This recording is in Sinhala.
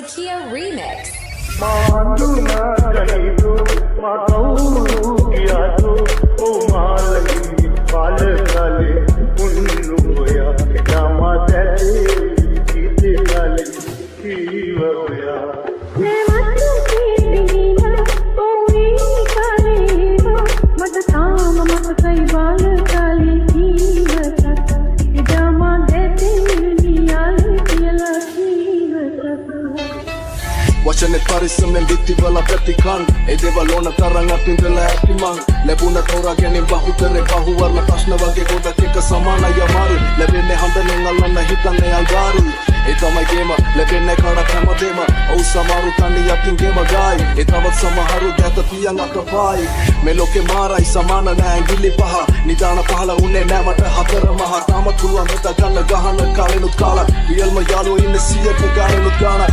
Sakia remix. मांडूना कहीं दो माताऊ किया तो ओ मालगी बाल काले उन्नुया जामा तेरे जीते काले कीवया मैं मत कीना ओ कालेवा मत काम मत कई बाल काले कीवता जामा देते नियाल किला कीवता වචනෙ පරිස්සමෙන් විත්තිවල ප්‍රතිකන් ඒ දේවල් ඕන තරම් අපින්දලා ඇතිමං ලැබුණ තෝරා ගැනීම බහුතරේ බහුවර්ණ ප්‍රශ්න වගේ ගොඩක් එක සමානයි අමාරු ලැබෙන්නේ හඳනෙන් අල්ලන්න හිතන්නේ අඟාරු ඒ තමයි ගේම ලැබෙන්නේ කාඩක් හැමදේම ඔව් සමහරු තන්නේ යකින් ගේම ගායි ඒ තවත් සමහරු දැත පියන් අතපයි මේ ලෝකේ මාරයි සමාන නෑ ඇඟිලි පහ නිදාන පහල උන්නේ නෑ මට හතර මහ තාම පුළුවන් මෙත ගන්න ගහන කාලෙනුත් කාලා රියල්ම යාළුවෝ ඉන්නේ 100ක ගානෙනුත් ගානයි